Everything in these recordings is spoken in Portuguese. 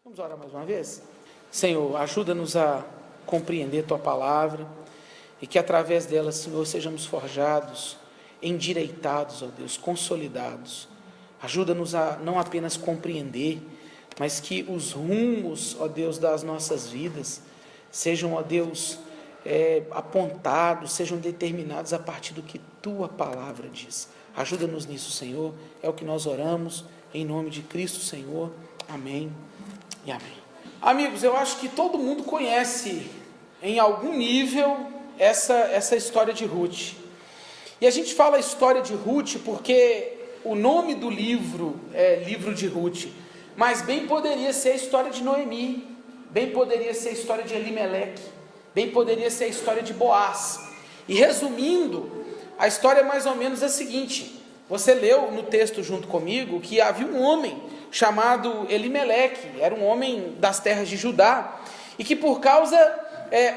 Vamos orar mais uma vez? Senhor, ajuda-nos a compreender Tua palavra e que através dela, Senhor, sejamos forjados, endireitados, ó Deus, consolidados. Ajuda-nos a não apenas compreender, mas que os rumos, ó Deus, das nossas vidas sejam, ó Deus, apontados, sejam determinados a partir do que Tua palavra diz. Ajuda-nos nisso, Senhor, é o que nós oramos, em nome de Cristo, Senhor. Amém e amém. Amigos, eu acho que todo mundo conhece, em algum nível, essa história de Ruth. E a gente fala a história de Ruth porque o nome do livro é Livro de Ruth, mas bem poderia ser a história de Noemi, bem poderia ser a história de Elimeleque, bem poderia ser a história de Boaz. E resumindo, a história é mais ou menos a seguinte: você leu no texto junto comigo que havia um homem chamado Elimeleque, era um homem das terras de Judá, e que por causa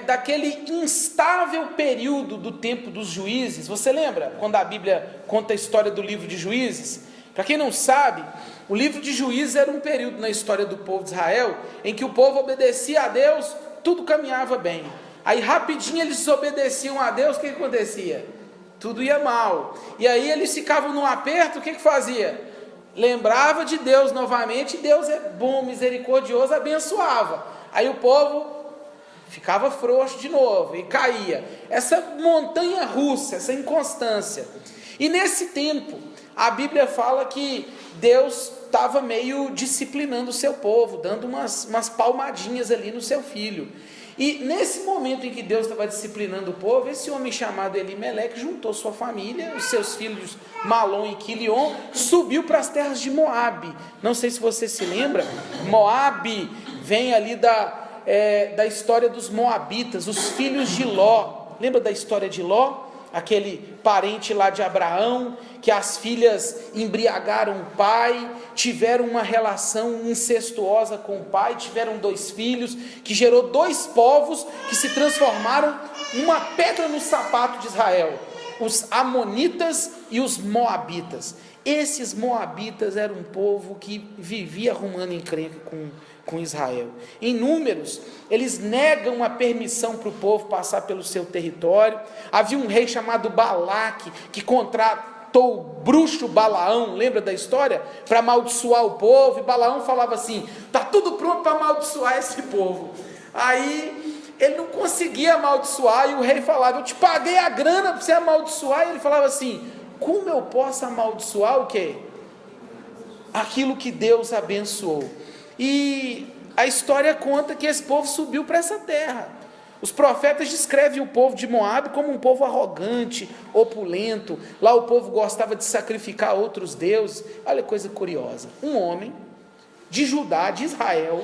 daquele instável período do tempo dos juízes, você lembra quando a Bíblia conta a história do livro de Juízes? Para quem não sabe, o livro de Juízes era um período na história do povo de Israel, em que o povo obedecia a Deus, tudo caminhava bem. Aí rapidinho eles desobedeciam a Deus, o que acontecia? Tudo ia mal. E aí eles ficavam num aperto, o que fazia? Lembrava de Deus novamente, Deus é bom, misericordioso, abençoava. Aí o povo ficava frouxo de novo e caía. Essa montanha russa, essa inconstância. E nesse tempo, a Bíblia fala que Deus estava meio disciplinando o seu povo, dando umas palmadinhas ali no seu filho. E nesse momento em que Deus estava disciplinando o povo, esse homem chamado Elimeleque juntou sua família, os seus filhos Malom e Quilion, subiu para as terras de Moabe. Não sei se você se lembra, Moabe vem ali da história dos Moabitas, os filhos de Ló. Lembra da história de Ló? Aquele parente lá de Abraão, que as filhas embriagaram o pai, tiveram uma relação incestuosa com o pai, tiveram 2 filhos, que gerou 2 povos que se transformaram uma pedra no sapato de Israel, os amonitas e os moabitas. Esses moabitas eram um povo que vivia arrumando encrenca com Israel. Em Números, eles negam a permissão para o povo passar pelo seu território. Havia um rei chamado Balaque, que contratou o bruxo Balaão, lembra da história? Para amaldiçoar o povo, e Balaão falava assim: está tudo pronto para amaldiçoar esse povo. Aí ele não conseguia amaldiçoar, e o rei falava: eu te paguei a grana para você amaldiçoar, e ele falava assim: como eu posso amaldiçoar o quê? Aquilo que Deus abençoou. E a história conta que esse povo subiu para essa terra. Os profetas descrevem o povo de Moabe como um povo arrogante, opulento. Lá o povo gostava de sacrificar outros deuses. Olha que coisa curiosa. Um homem de Judá, de Israel,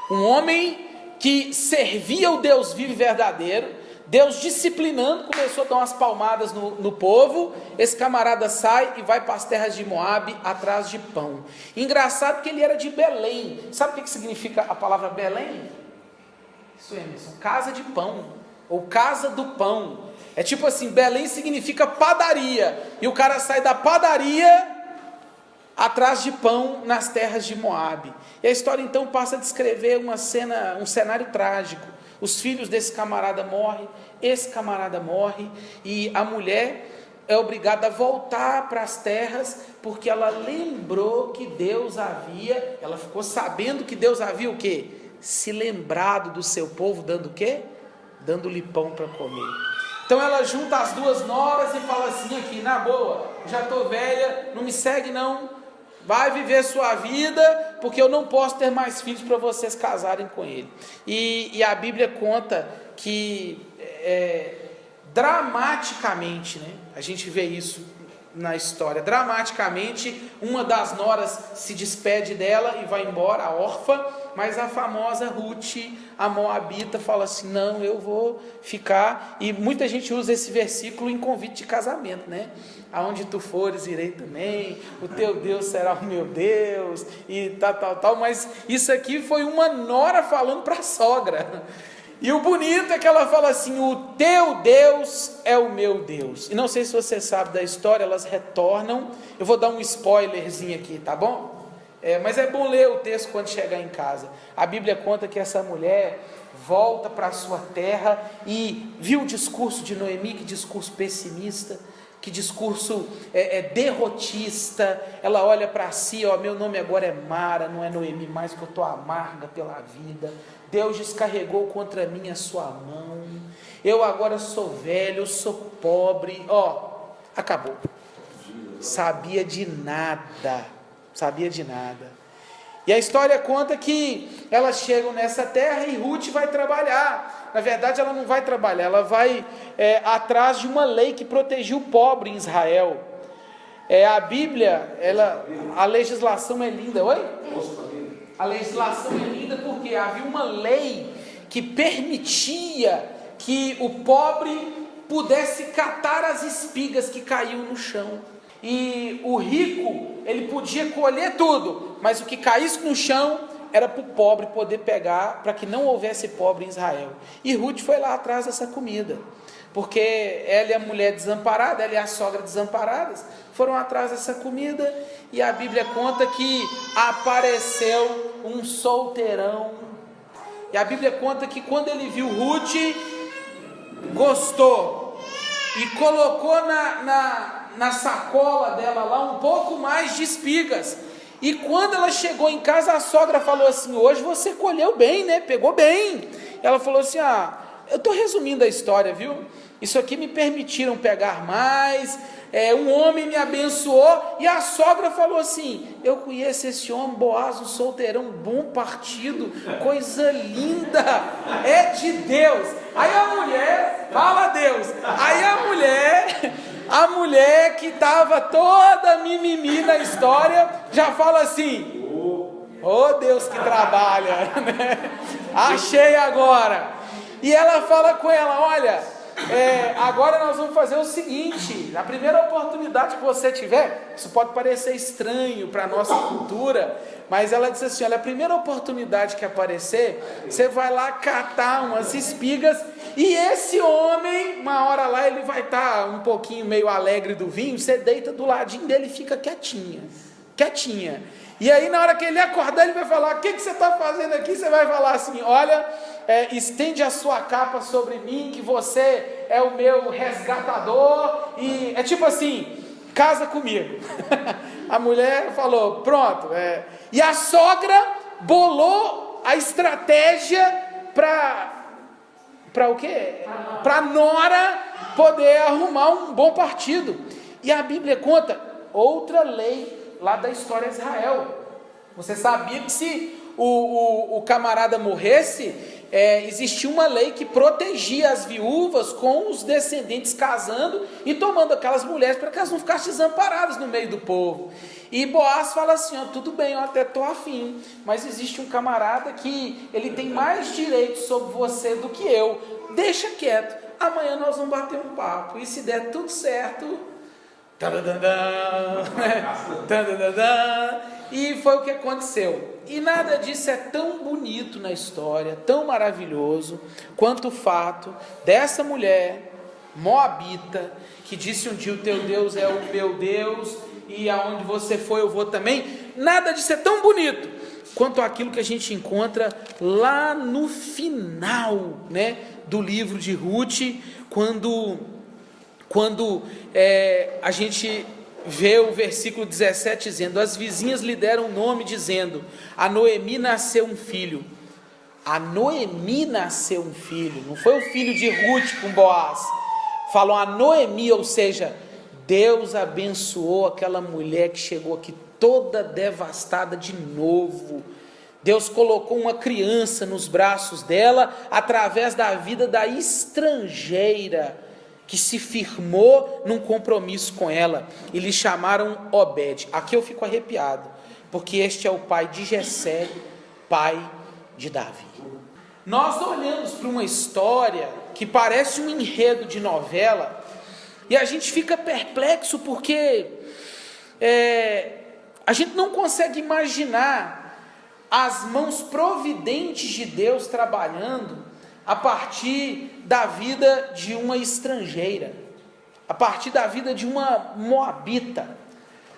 um homem que servia o Deus vivo e verdadeiro, Deus disciplinando, começou a dar umas palmadas no povo. Esse camarada sai e vai para as terras de Moabe atrás de pão. Engraçado que ele era de Belém. Sabe o que significa a palavra Belém? Isso, Emerson, casa de pão, ou casa do pão. É tipo assim, Belém significa padaria, e o cara sai da padaria atrás de pão nas terras de Moabe. E a história então passa a descrever um cenário trágico. Os filhos desse camarada morrem, esse camarada morre, e a mulher é obrigada a voltar para as terras, porque ela lembrou que Deus havia, ela ficou sabendo que Deus havia o quê? Se lembrado do seu povo, dando o quê? Dando-lhe pão para comer. Então ela junta as 2 noras e fala assim aqui, na boa, já estou velha, não me segue não, vai viver sua vida, porque eu não posso ter mais filhos para vocês casarem com ele. E a Bíblia conta que dramaticamente, né, a gente vê isso na história, dramaticamente, uma das noras se despede dela e vai embora, a órfã, mas a famosa Ruth, a moabita, fala assim: não, eu vou ficar. E muita gente usa esse versículo em convite de casamento, né? Aonde tu fores, irei também, o teu Deus será o meu Deus, e tal, mas isso aqui foi uma nora falando para a sogra. E o bonito é que ela fala assim: o teu Deus é o meu Deus. E não sei se você sabe da história, elas retornam. Eu vou dar um spoilerzinho aqui, tá bom? Mas é bom ler o texto quando chegar em casa. A Bíblia conta que essa mulher volta para a sua terra e viu o discurso de Noemi, que discurso pessimista, que discurso derrotista. Ela olha para si, meu nome agora é Mara, não é Noemi mais, que eu estou amarga pela vida. Deus descarregou contra mim a sua mão, eu agora sou velho, eu sou pobre, acabou. Sabia de nada. E a história conta que elas chegam nessa terra e Ruth vai trabalhar. Na verdade, ela não vai trabalhar, ela vai atrás de uma lei que protegia o pobre em Israel. A Bíblia, a legislação é linda. Oi? A legislação é linda porque havia uma lei que permitia que o pobre pudesse catar as espigas que caíam no chão. E o rico, ele podia colher tudo, mas o que caísse no chão era para o pobre poder pegar, para que não houvesse pobre em Israel. E Ruth foi lá atrás dessa comida, porque ela e a mulher desamparada, ela e a sogra desamparadas, foram atrás dessa comida, e a Bíblia conta que apareceu um solteirão, e a Bíblia conta que quando ele viu Ruth, gostou, e colocou na sacola dela lá um pouco mais de espigas. E quando ela chegou em casa, a sogra falou assim: hoje você colheu bem, né? Pegou bem. Ela falou assim: eu estou resumindo a história, viu? Isso aqui me permitiram pegar mais, um homem me abençoou. E a sogra falou assim: eu conheço esse homem, Boaz, um solteirão, bom partido, coisa linda, é de Deus. Aí a mulher, fala a Deus, aí a mulher que estava toda mimimi na história, já fala assim: Deus que trabalha, né? Achei agora. E ela fala com ela: olha, agora nós vamos fazer o seguinte, na primeira oportunidade que você tiver, isso pode parecer estranho para a nossa cultura, mas ela disse assim: olha, a primeira oportunidade que aparecer, você vai lá catar umas espigas, e esse homem, uma hora lá, ele vai estar um pouquinho meio alegre do vinho, você deita do ladinho dele e fica quietinha, e aí na hora que ele acordar, ele vai falar: o que você está fazendo aqui? Você vai falar assim: olha, estende a sua capa sobre mim, que você é o meu resgatador, e é tipo assim, casa comigo. A mulher falou: pronto, e a sogra bolou a estratégia para o quê? Para a nora poder arrumar um bom partido. E a Bíblia conta outra lei lá da história de Israel. Você sabia que se o camarada morresse, existia uma lei que protegia as viúvas com os descendentes casando e tomando aquelas mulheres para que elas não ficassem desamparadas no meio do povo. E Boaz fala assim: tudo bem, eu até estou afim, mas existe um camarada que ele tem mais direito sobre você do que eu, deixa quieto, amanhã nós vamos bater um papo, e se der tudo certo, e foi o que aconteceu. E nada disso é tão bonito na história, tão maravilhoso, quanto o fato dessa mulher moabita, que disse um dia: o teu Deus é o meu Deus, e aonde você for eu vou também. Nada disso é tão bonito quanto aquilo que a gente encontra lá no final, né, do livro de Ruth, quando a gente vê o versículo 17 dizendo: as vizinhas lhe deram um nome, dizendo: a Noemi nasceu um filho. A Noemi nasceu um filho, não foi o filho de Ruth com Boaz, falam a Noemi, ou seja, Deus abençoou aquela mulher que chegou aqui toda devastada de novo. Deus colocou uma criança nos braços dela, através da vida da estrangeira, que se firmou num compromisso com ela, e lhe chamaram Obed. Aqui eu fico arrepiado, porque este é o pai de Jessé, pai de Davi. Nós olhamos para uma história que parece um enredo de novela, e a gente fica perplexo, porque a gente não consegue imaginar as mãos providentes de Deus trabalhando a partir da vida de uma estrangeira, a partir da vida de uma moabita,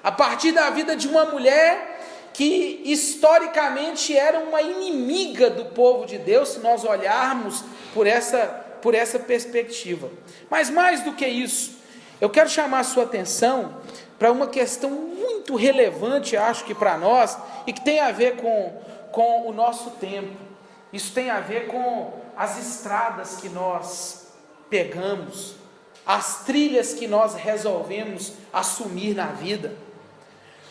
a partir da vida de uma mulher que historicamente era uma inimiga do povo de Deus, se nós olharmos por essa perspectiva. Mas mais do que isso, eu quero chamar a sua atenção para uma questão muito relevante, acho que para nós, e que tem a ver com o nosso tempo. Isso tem a ver com as estradas que nós pegamos, as trilhas que nós resolvemos assumir na vida,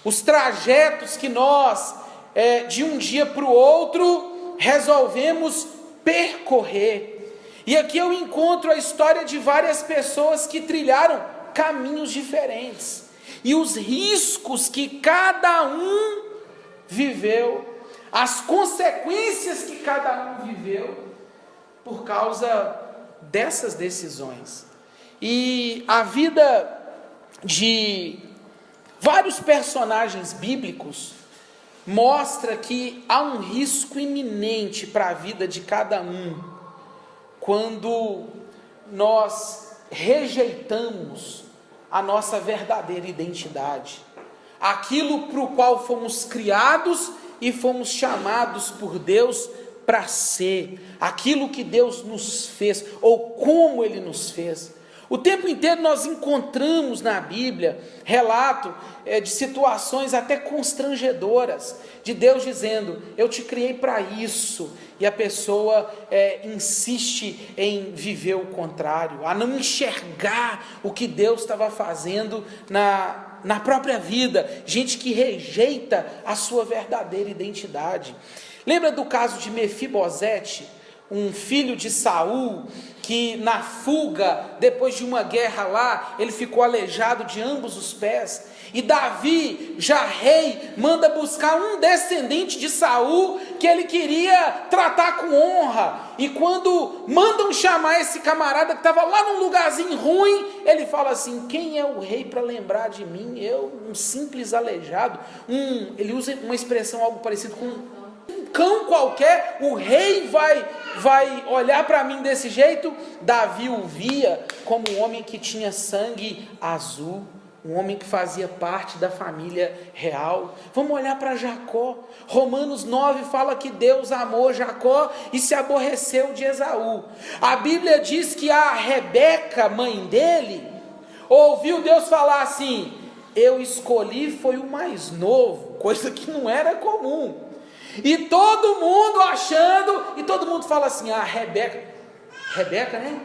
os trajetos que nós, de um dia para o outro, resolvemos percorrer. E aqui eu encontro a história de várias pessoas que trilharam caminhos diferentes, e os riscos que cada um viveu, as consequências que cada um viveu, por causa dessas decisões. E a vida de vários personagens bíblicos mostra que há um risco iminente para a vida de cada um, quando nós rejeitamos a nossa verdadeira identidade, aquilo para o qual fomos criados e fomos chamados por Deus para ser, aquilo que Deus nos fez, ou como Ele nos fez. O tempo inteiro nós encontramos na Bíblia relato de situações até constrangedoras, de Deus dizendo, eu te criei para isso, e a pessoa insiste em viver o contrário, a não enxergar o que Deus estava fazendo na própria vida, gente que rejeita a sua verdadeira identidade. Lembra do caso de Mefibosete, um filho de Saul, que na fuga, depois de uma guerra lá, ele ficou aleijado de ambos os pés, e Davi, já rei, manda buscar um descendente de Saul, que ele queria tratar com honra, e quando mandam chamar esse camarada que estava lá num lugarzinho ruim, ele fala assim, quem é o rei para lembrar de mim? Eu, um simples aleijado, ele usa uma expressão algo parecido com um cão qualquer, o rei vai olhar para mim desse jeito? Davi o via como um homem que tinha sangue azul, um homem que fazia parte da família real. Vamos olhar para Jacó. Romanos 9 fala que Deus amou Jacó e se aborreceu de Esaú. A Bíblia diz que a Rebeca, mãe dele, ouviu Deus falar assim, eu escolhi foi o mais novo, coisa que não era comum. E todo mundo achando, e todo mundo fala assim, a Rebeca, né,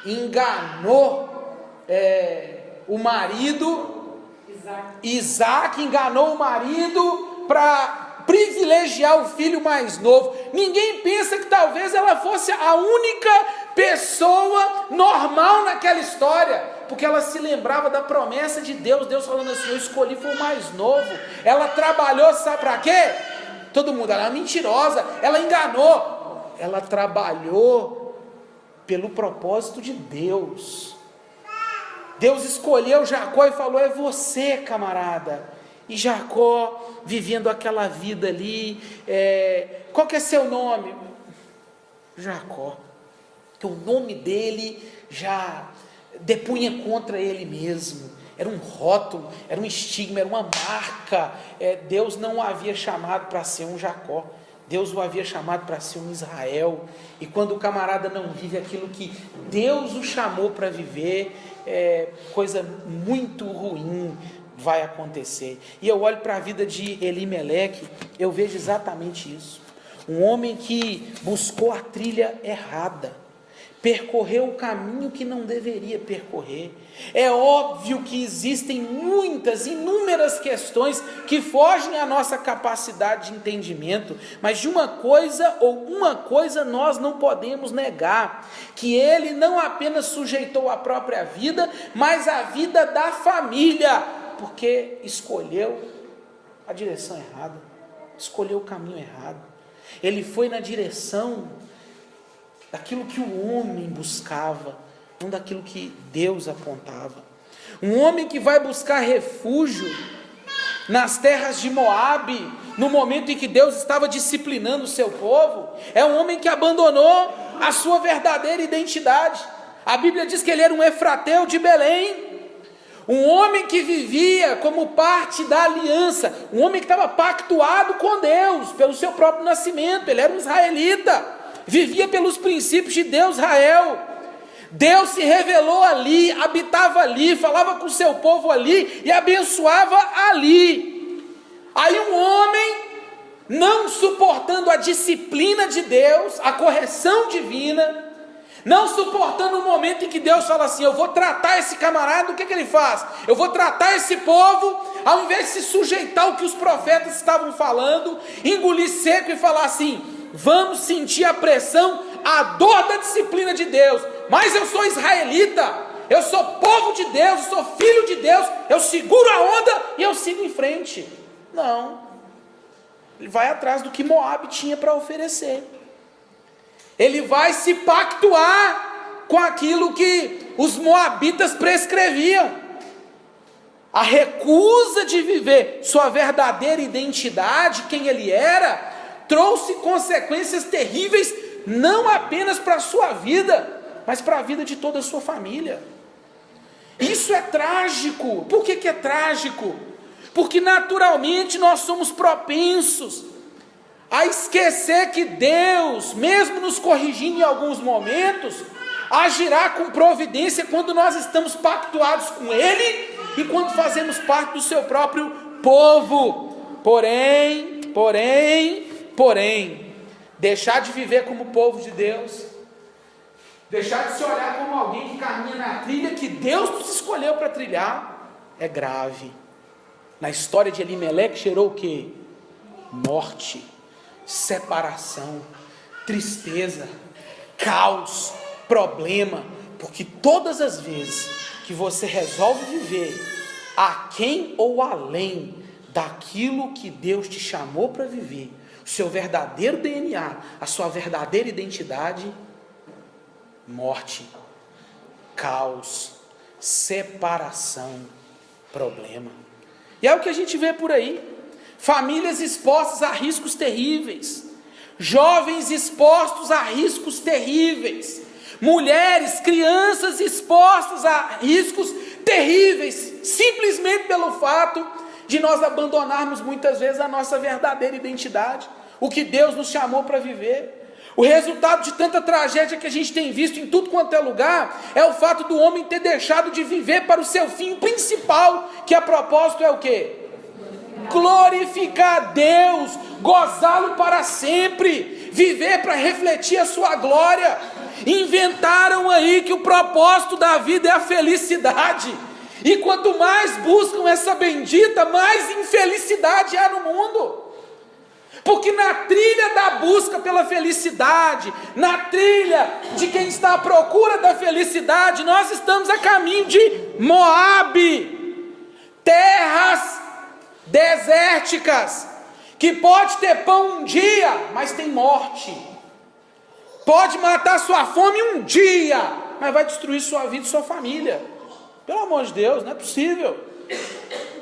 enganou o marido, Isaac enganou o marido para privilegiar o filho mais novo. Ninguém pensa que talvez ela fosse a única pessoa normal naquela história, porque ela se lembrava da promessa de Deus, Deus falando assim, eu escolhi foi o mais novo. Ela trabalhou, sabe para quê? Todo mundo, ela é mentirosa, ela enganou. Ela trabalhou pelo propósito de Deus. Deus escolheu Jacó e falou, é você, camarada. E Jacó, vivendo aquela vida ali, qual que é seu nome? Jacó. Porque o nome dele já depunha contra ele mesmo. Era um rótulo, era um estigma, era uma marca. Deus não o havia chamado para ser um Jacó, Deus o havia chamado para ser um Israel. E quando o camarada não vive aquilo que Deus o chamou para viver, coisa muito ruim vai acontecer. E eu olho para a vida de Elimeleque, eu vejo exatamente isso. Um homem que buscou a trilha errada, percorreu o caminho que não deveria percorrer. É óbvio que existem inúmeras questões que fogem à nossa capacidade de entendimento, mas de uma coisa nós não podemos negar, que ele não apenas sujeitou a própria vida, mas a vida da família, porque escolheu a direção errada, escolheu o caminho errado. Ele foi na direção daquilo que o homem buscava, não daquilo que Deus apontava. Um homem que vai buscar refúgio nas terras de Moabe, no momento em que Deus estava disciplinando o seu povo, é um homem que abandonou a sua verdadeira identidade. A Bíblia diz que ele era um efrateu de Belém, Um homem que vivia como parte da aliança, um homem que estava pactuado com Deus, pelo seu próprio nascimento. Ele era um israelita, vivia pelos princípios de Deus, Israel. Deus se revelou ali, habitava ali, falava com o seu povo ali e abençoava ali. Aí um homem, não suportando a disciplina de Deus, a correção divina, não suportando o momento em que Deus fala assim: eu vou tratar esse camarada, o que ele faz? Eu vou tratar esse povo, ao invés de se sujeitar ao que os profetas estavam falando, engolir seco e falar assim: vamos sentir a pressão, a dor da disciplina de Deus. Mas eu sou israelita, eu sou povo de Deus, eu sou filho de Deus, eu seguro a onda e eu sigo em frente. Não, ele vai atrás do que Moabe tinha para oferecer. Ele vai se pactuar com aquilo que os moabitas prescreviam. A recusa de viver sua verdadeira identidade, quem ele era, trouxe consequências terríveis, não apenas para a sua vida, mas para a vida de toda a sua família. Isso é trágico. Por que é trágico? Porque naturalmente nós somos propensos a esquecer que Deus, mesmo nos corrigindo em alguns momentos, agirá com providência quando nós estamos pactuados com Ele e quando fazemos parte do seu próprio povo. Porém, deixar de viver como povo de Deus, deixar de se olhar como alguém que caminha na trilha que Deus nos escolheu para trilhar, é grave. Na história de Elimeleque gerou o quê? Morte, separação, tristeza, caos, problema, porque todas as vezes que você resolve viver aquém ou além daquilo que Deus te chamou para viver, o seu verdadeiro DNA, a sua verdadeira identidade, morte, caos, separação, problema. E é o que a gente vê por aí. Famílias expostas a riscos terríveis, jovens expostos a riscos terríveis, mulheres, crianças expostas a riscos terríveis, simplesmente pelo fato de nós abandonarmos muitas vezes a nossa verdadeira identidade, o que Deus nos chamou para viver. O resultado de tanta tragédia que a gente tem visto em tudo quanto é lugar, é o fato do homem ter deixado de viver para o seu fim principal, que a propósito é o quê? Glorificar a Deus, gozá-lo para sempre, viver para refletir a sua glória. Inventaram aí que o propósito da vida é a felicidade, e quanto mais buscam essa bendita, mais infelicidade há no mundo. Porque na trilha da busca pela felicidade, na trilha de quem está à procura da felicidade, nós estamos a caminho de Moabe, terras desérticas, que pode ter pão um dia, mas tem morte. Pode matar sua fome um dia, mas vai destruir sua vida e sua família. Pelo amor de Deus, não é possível.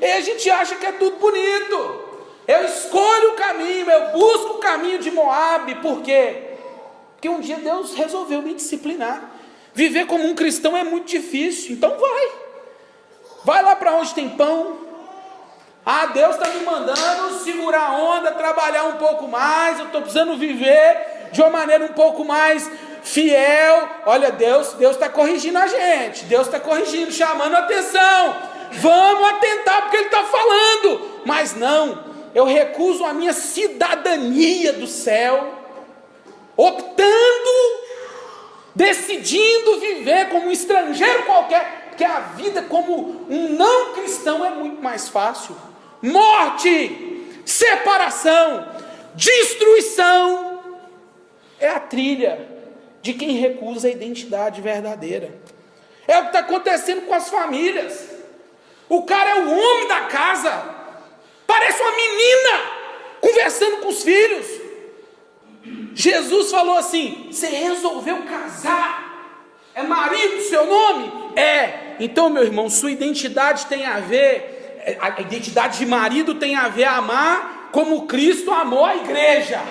E a gente acha que é tudo bonito. Eu escolho o caminho, eu busco o caminho de Moabe. Por quê? Porque um dia Deus resolveu me disciplinar. Viver como um cristão é muito difícil, então vai lá para onde tem pão. Ah, Deus está me mandando segurar a onda, trabalhar um pouco mais, eu estou precisando viver de uma maneira um pouco mais fiel. Olha, Deus está corrigindo a gente, Deus está corrigindo, chamando a atenção, vamos atentar porque Ele está falando. Mas não, eu recuso a minha cidadania do céu, decidindo viver como um estrangeiro qualquer, porque a vida como um não cristão é muito mais fácil. Morte, separação, destruição, é a trilha de quem recusa a identidade verdadeira. É o que está acontecendo com as famílias. O cara é o homem da casa, parece uma menina conversando com os filhos. Jesus falou assim: você resolveu casar? É marido seu nome? É. Então, meu irmão, sua identidade tem a ver, a identidade de marido tem a ver a amar como Cristo amou a igreja.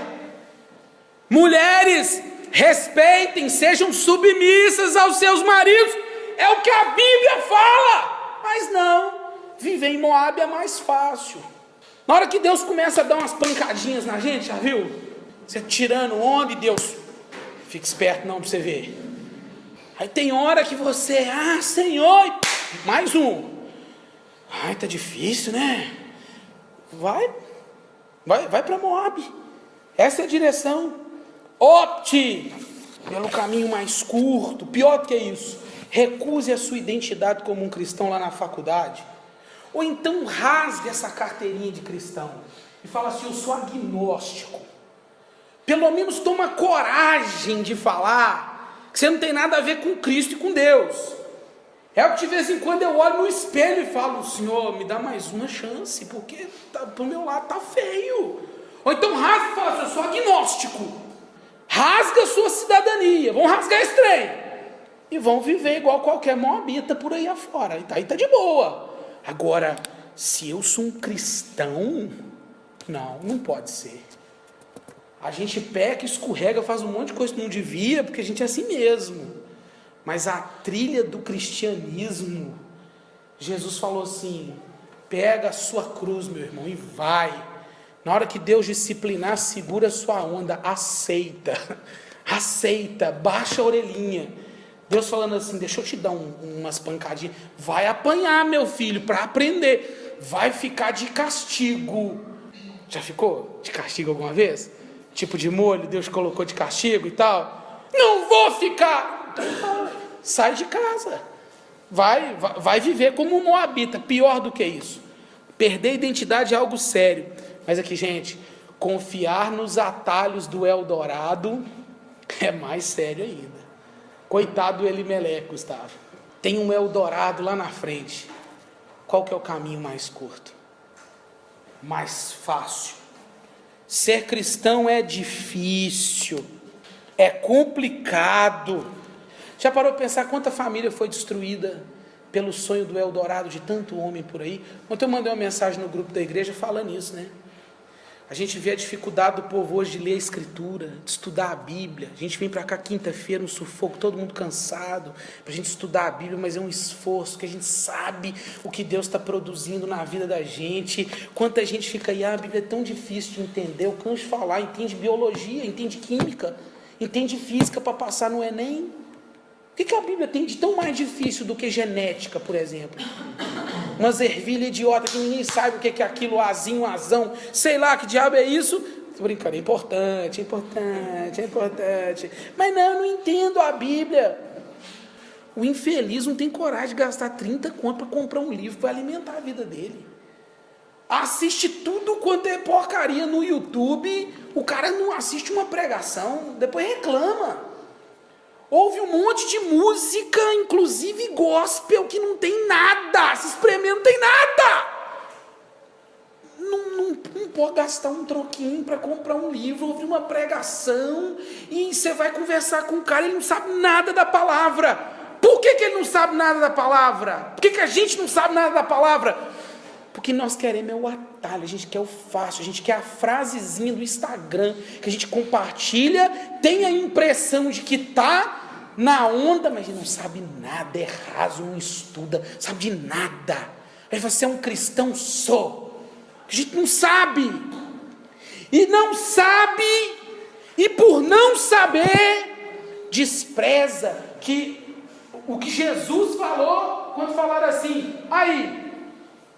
Mulheres, respeitem, sejam submissas aos seus maridos. É o que a Bíblia fala. Mas não, viver em Moabe é mais fácil. Na hora que Deus começa a dar umas pancadinhas na gente, já viu? Você tirando onda e Deus, fica esperto não para você ver. Aí tem hora que você, Senhor, mais um. Ai, tá difícil, né? Vai para Moabe. Essa é a direção. Opte pelo caminho mais curto. Pior do que isso, recuse a sua identidade como um cristão lá na faculdade. Ou então rasgue essa carteirinha de cristão e fala assim, eu sou agnóstico. Pelo menos toma coragem de falar que você não tem nada a ver com Cristo e com Deus. É o que de vez em quando eu olho no espelho e falo, Senhor, me dá mais uma chance, porque pro meu lado tá feio. Ou então rasga e fala assim, eu sou agnóstico. Rasga a sua cidadania, vão rasgar esse trem. E vão viver igual qualquer moabita por aí afora. Aí tá de boa. Agora, se eu sou um cristão, não pode ser. A gente peca, escorrega, faz um monte de coisa que não devia, porque a gente é assim mesmo. Mas a trilha do cristianismo, Jesus falou assim, pega a sua cruz, meu irmão, e vai. Na hora que Deus disciplinar, segura a sua onda, aceita, baixa a orelhinha. Deus falando assim, deixa eu te dar umas pancadinhas, vai apanhar, meu filho, para aprender, vai ficar de castigo. Já ficou de castigo alguma vez? Tipo de molho, Deus colocou de castigo e tal? Não vou ficar. Então, sai de casa, vai viver como um moabita. Pior do que isso, perder a identidade é algo sério. Mas aqui, gente, confiar nos atalhos do Eldorado é mais sério ainda. Coitado do Elimeleque, Gustavo. Tem um Eldorado lá na frente. Qual que é o caminho mais curto? Mais fácil. Ser cristão é difícil, é complicado. Já parou para pensar quanta família foi destruída pelo sonho do Eldorado de tanto homem por aí? Ontem eu mandei uma mensagem no grupo da igreja falando isso, né? A gente vê a dificuldade do povo hoje de ler a Escritura, de estudar a Bíblia. A gente vem para cá quinta-feira, um sufoco, todo mundo cansado, para a gente estudar a Bíblia, mas é um esforço, que a gente sabe o que Deus está produzindo na vida da gente. Quanta gente fica aí, a Bíblia é tão difícil de entender, eu canso de falar, entende biologia, entende química, entende física para passar no Enem. O que a Bíblia tem de tão mais difícil do que genética, por exemplo? Umas ervilha idiota que ninguém sabe o que é aquilo, azinho, azão, sei lá que diabo é isso. Tô brincando, é importante. Mas não, eu não entendo a Bíblia. O infeliz não tem coragem de gastar 30 conto para comprar um livro para alimentar a vida dele. Assiste tudo quanto é porcaria no YouTube, o cara não assiste uma pregação, depois reclama. Ouve um monte de música, inclusive gospel, que não tem nada. Se espremer, não tem nada. Não pode gastar um troquinho para comprar um livro, ouvir uma pregação, e você vai conversar com o cara, ele não sabe nada da palavra. Por que ele não sabe nada da palavra? Por que a gente não sabe nada da palavra? Porque nós queremos o atalho, a gente quer o fácil, a gente quer a frasezinha do Instagram, que a gente compartilha, tem a impressão de que está na onda, mas não sabe nada, é raso, não estuda, sabe de nada. Aí você é um cristão só, a gente não sabe, e por não saber, despreza o que Jesus falou, quando falaram assim, aí,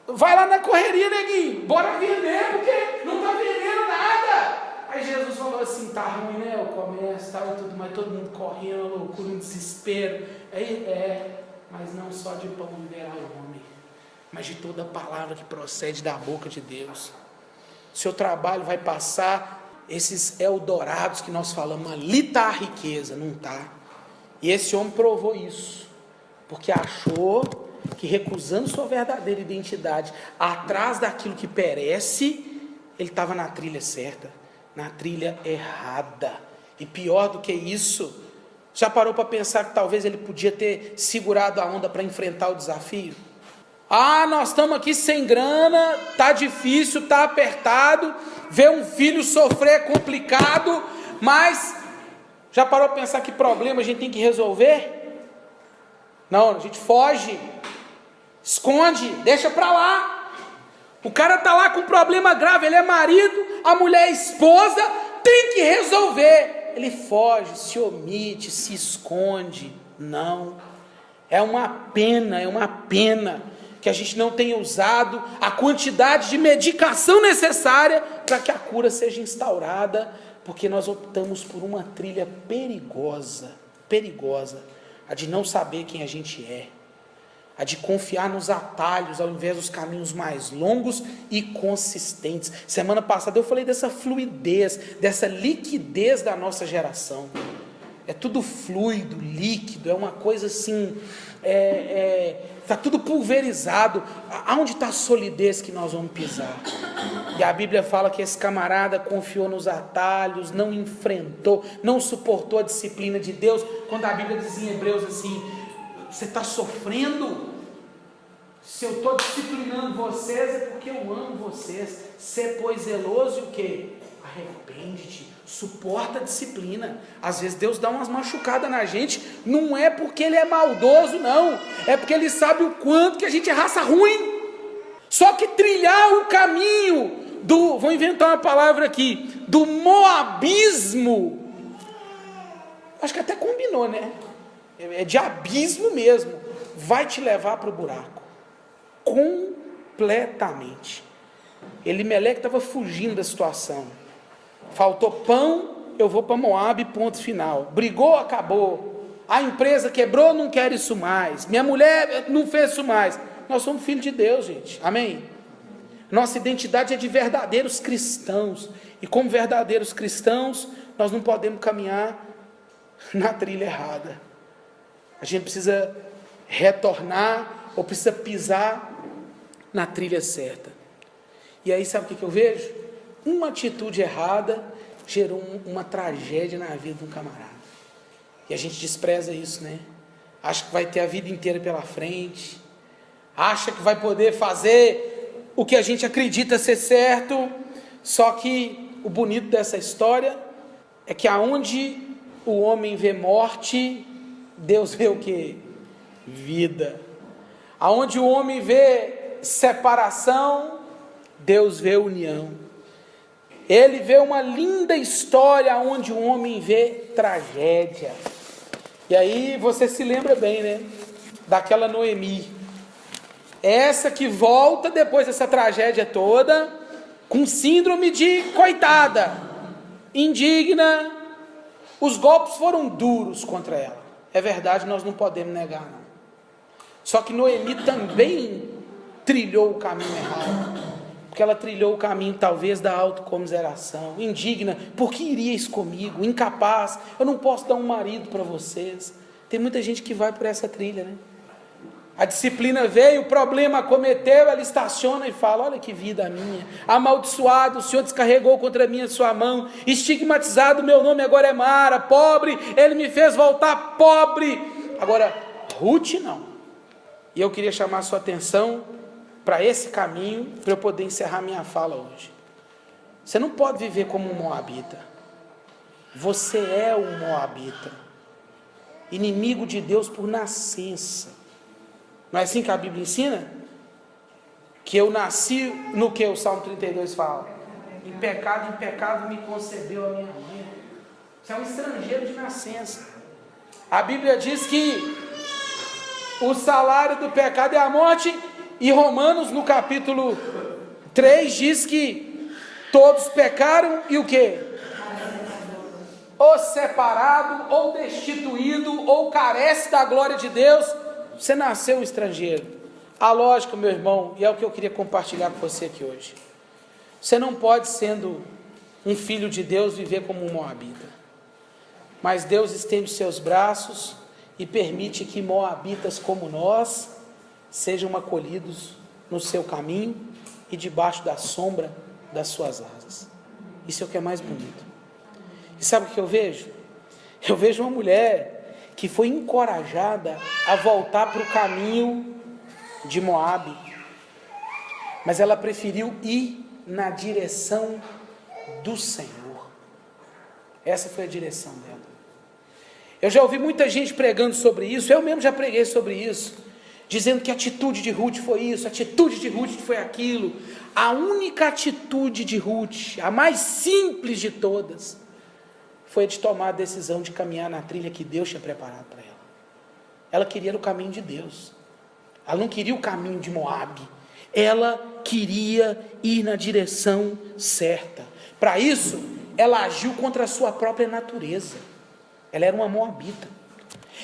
vai lá na correria, neguinho, bora vender, porque não está vendendo nada. Aí Jesus falou assim, tá ruim, né, o comércio, tal, tudo, mas todo mundo correndo, loucura, um desespero. Aí, mas não só de pão viverá o homem, mas de toda palavra que procede da boca de Deus. Seu trabalho vai passar esses Eldorados que nós falamos, ali está a riqueza, não está. E esse homem provou isso, porque achou que recusando sua verdadeira identidade, atrás daquilo que perece, ele estava na trilha certa, na trilha errada. E pior do que isso, já parou para pensar que talvez ele podia ter segurado a onda para enfrentar o desafio? Nós estamos aqui sem grana, tá difícil, tá apertado, ver um filho sofrer é complicado, mas já parou para pensar que problema a gente tem que resolver? Não, a gente foge. Esconde, deixa para lá. O cara está lá com um problema grave, ele é marido, a mulher é esposa, tem que resolver. Ele foge, se omite, se esconde. Não, é uma pena que a gente não tenha usado a quantidade de medicação necessária para que a cura seja instaurada, porque nós optamos por uma trilha perigosa, a de não saber quem a gente é, a de confiar nos atalhos ao invés dos caminhos mais longos e consistentes. Semana passada eu falei dessa fluidez, dessa liquidez da nossa geração. É tudo fluido, líquido, é uma coisa assim, está tudo pulverizado. Aonde está a solidez que nós vamos pisar? E a Bíblia fala que esse camarada confiou nos atalhos, não enfrentou, não suportou a disciplina de Deus. Quando a Bíblia diz em Hebreus assim, você está sofrendo? Se eu estou disciplinando vocês é porque eu amo vocês. Ser, pois, zeloso e o quê? Arrepende-te, suporta a disciplina. Às vezes Deus dá umas machucadas na gente, não é porque Ele é maldoso, não, é porque Ele sabe o quanto que a gente é raça ruim. Só que trilhar o caminho vou inventar uma palavra aqui, do moabismo, acho que até combinou, né? É de abismo mesmo, vai te levar para o buraco, completamente. Elimeleque estava fugindo da situação, faltou pão, eu vou para Moabe, ponto final. Brigou, acabou. A empresa quebrou, não quero isso mais. Minha mulher não fez isso mais. Nós somos filhos de Deus, gente, amém? Nossa identidade é de verdadeiros cristãos, e como verdadeiros cristãos nós não podemos caminhar na trilha errada. A gente precisa retornar, ou precisa pisar na trilha certa. E aí sabe o que eu vejo? Uma atitude errada gerou uma tragédia na vida de um camarada. E a gente despreza isso, né? Acha que vai ter a vida inteira pela frente, acha que vai poder fazer o que a gente acredita ser certo. Só que o bonito dessa história é que aonde o homem vê morte, Deus vê o quê? Vida. Aonde o homem vê separação, Deus vê união. Ele vê uma linda história onde o homem vê tragédia. E aí você se lembra bem, né? Daquela Noemi. Essa que volta depois dessa tragédia toda, com síndrome de coitada, indigna. Os golpes foram duros contra ela. É verdade, nós não podemos negar, não. Só que Noemi também trilhou o caminho errado. Porque ela trilhou o caminho talvez da autocomiseração, indigna, por que iríeis comigo, incapaz, eu não posso dar um marido para vocês. Tem muita gente que vai por essa trilha, né? A disciplina veio, o problema acometeu, ela estaciona e fala, olha que vida minha, amaldiçoado, o Senhor descarregou contra mim a sua mão, estigmatizado, meu nome agora é Mara, pobre, Ele me fez voltar pobre. Agora, Ruth não. E eu queria chamar a sua atenção para esse caminho, para eu poder encerrar minha fala hoje. Você não pode viver como um moabita. Você é um moabita, inimigo de Deus por nascença. Não é assim que a Bíblia ensina? Que eu nasci no que o Salmo 32 fala? Em pecado me concebeu a minha mãe. Você é um estrangeiro de nascença. A Bíblia diz que o salário do pecado é a morte. E Romanos, no capítulo 3, diz que todos pecaram e o quê? Ou separado, ou destituído, ou carece da glória de Deus. Você nasceu um estrangeiro. A lógica, meu irmão, e é o que eu queria compartilhar com você aqui hoje. Você não pode, sendo um filho de Deus, viver como um moabita. Mas Deus estende os seus braços e permite que moabitas como nós sejam acolhidos no seu caminho e debaixo da sombra das suas asas. Isso é o que é mais bonito. E sabe o que eu vejo? Eu vejo uma mulher que foi encorajada a voltar para o caminho de Moabe, mas ela preferiu ir na direção do Senhor. Essa foi a direção dela. Eu já ouvi muita gente pregando sobre isso, eu mesmo já preguei sobre isso, dizendo que a atitude de Ruth foi isso, a atitude de Ruth foi aquilo. A única atitude de Ruth, a mais simples de todas, foi de tomar a decisão de caminhar na trilha que Deus tinha preparado para ela. Ela queria o caminho de Deus. Ela não queria o caminho de Moabe. Ela queria ir na direção certa. Para isso, ela agiu contra a sua própria natureza. Ela era uma moabita.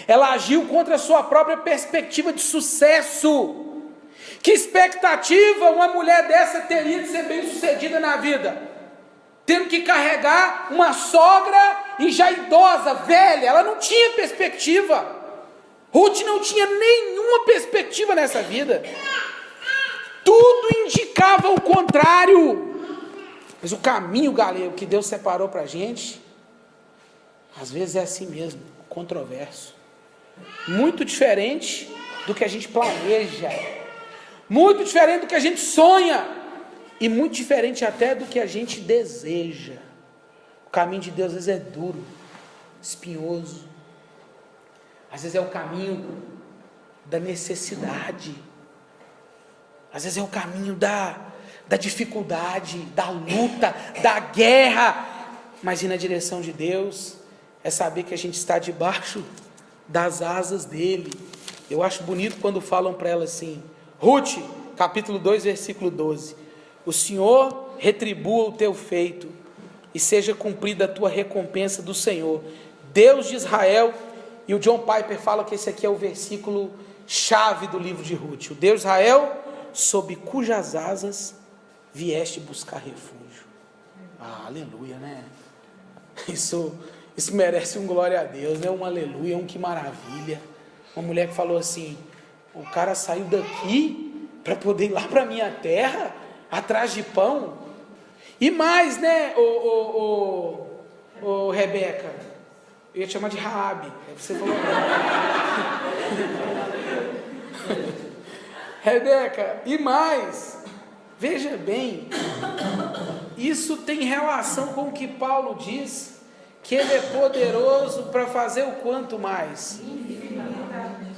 Ela agiu contra a sua própria perspectiva de sucesso. Que expectativa uma mulher dessa teria de ser bem sucedida na vida? Tendo que carregar uma sogra e já idosa, velha. Ela não tinha perspectiva. Ruth não tinha nenhuma perspectiva nessa vida. Tudo indicava o contrário. Mas o caminho, galego, que Deus separou para a gente, às vezes é assim mesmo, controverso. Muito diferente do que a gente planeja. Muito diferente do que a gente sonha. E muito diferente até do que a gente deseja. O caminho de Deus às vezes é duro, espinhoso. Às vezes é o caminho da necessidade. Às vezes é o caminho da dificuldade, da luta, da guerra. Mas ir na direção de Deus é saber que a gente está debaixo das asas dele. Eu acho bonito quando falam para ela assim, Ruth, capítulo 2, versículo 12. O Senhor retribua o teu feito e seja cumprida a tua recompensa do Senhor, Deus de Israel. E o John Piper fala que esse aqui é o versículo chave do livro de Ruth. O Deus de Israel, sob cujas asas vieste buscar refúgio. Ah, aleluia, né? Isso merece um glória a Deus, né? Um aleluia, um que maravilha. Uma mulher que falou assim, o cara saiu daqui para poder ir lá para a minha terra, atrás de pão. E mais, né, Rebeca? Eu ia te chamar de Raabe. Você falou. Rebeca, e mais, veja bem, isso tem relação com o que Paulo diz, que ele é poderoso para fazer o quanto mais?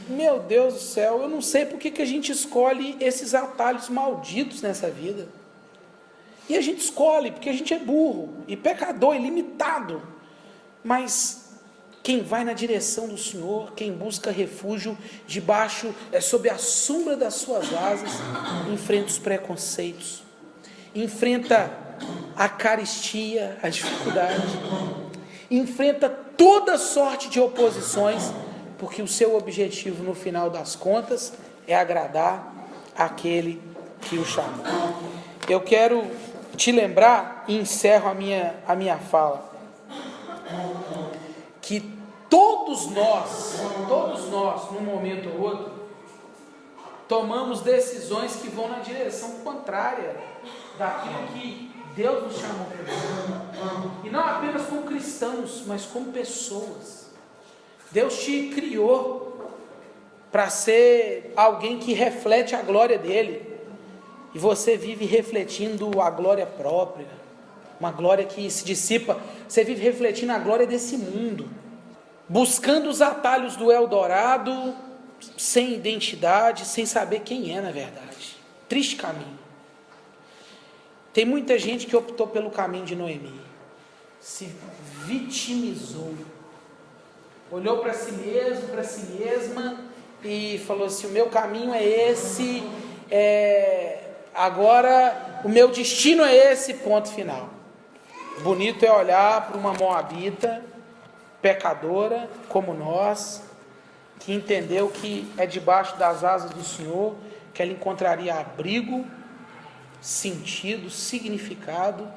Meu Deus do céu, eu não sei por que a gente escolhe esses atalhos malditos nessa vida. E a gente escolhe porque a gente é burro e pecador, ilimitado. Mas quem vai na direção do Senhor, quem busca refúgio debaixo, sob a sombra das suas asas, enfrenta os preconceitos, enfrenta a carestia, a dificuldade, enfrenta toda sorte de oposições, porque o seu objetivo no final das contas é agradar aquele que o chamou. Eu quero te lembrar e encerro a minha fala, que todos nós, num momento ou outro, tomamos decisões que vão na direção contrária daquilo que Deus nos chamou para fazer. E não apenas como cristãos, mas como pessoas. Deus te criou para ser alguém que reflete a glória dele. E você vive refletindo a glória própria, uma glória que se dissipa. Você vive refletindo a glória desse mundo, buscando os atalhos do Eldorado, sem identidade, sem saber quem é na verdade. Triste caminho. Tem muita gente que optou pelo caminho de Noemi, se vitimizou, olhou para si mesmo, para si mesma e falou assim, o meu caminho é esse, agora o meu destino é esse, ponto final. Bonito é olhar para uma moabita, pecadora como nós, que entendeu que é debaixo das asas do Senhor que ela encontraria abrigo, sentido, significado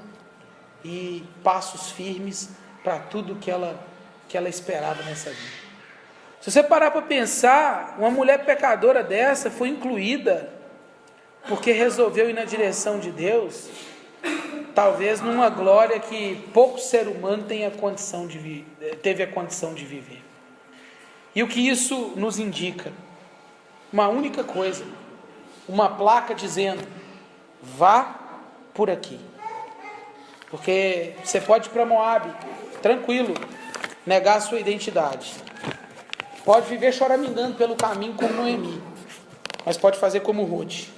e passos firmes para tudo que ela esperava nessa vida. Se você parar para pensar, uma mulher pecadora dessa foi incluída porque resolveu ir na direção de Deus, talvez numa glória que pouco ser humano teve a condição de viver. E o que isso nos indica? Uma única coisa, uma placa dizendo, vá por aqui. Porque você pode ir para Moabe, tranquilo, negar a sua identidade. Pode viver choramingando pelo caminho como Noemi. Mas pode fazer como Ruth.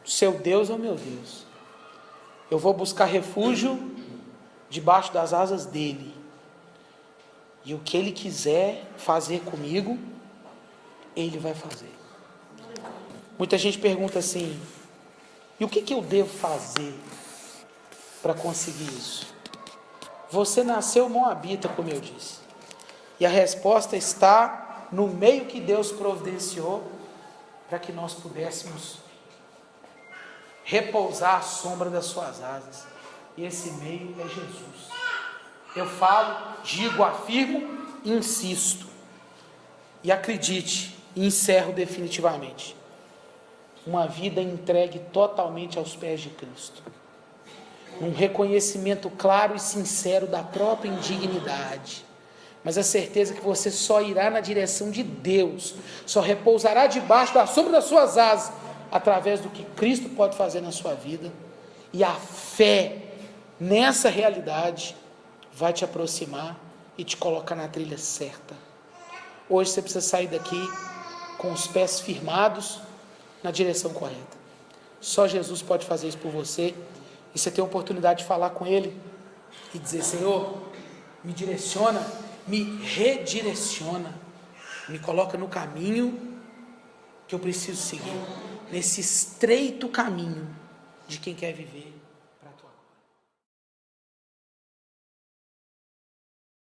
Seu Deus é o meu Deus. Eu vou buscar refúgio debaixo das asas dele. E o que ele quiser fazer comigo, ele vai fazer. Muita gente pergunta assim: e o que eu devo fazer para conseguir isso? Você nasceu moabita, como eu disse. E a resposta está no meio que Deus providenciou para que nós pudéssemos repousar à sombra das suas asas. E esse meio é Jesus. Eu falo, digo, afirmo, insisto. E acredite, e encerro definitivamente. Uma vida entregue totalmente aos pés de Cristo. Um reconhecimento claro e sincero da própria indignidade. Mas a certeza que você só irá na direção de Deus, só repousará debaixo da sombra das suas asas, através do que Cristo pode fazer na sua vida. E a fé nessa realidade vai te aproximar e te colocar na trilha certa. Hoje você precisa sair daqui com os pés firmados na direção correta. Só Jesus pode fazer isso por você. E você tem a oportunidade de falar com Ele e dizer: Senhor, me direciona, me redireciona, me coloca no caminho que eu preciso seguir, nesse estreito caminho de quem quer viver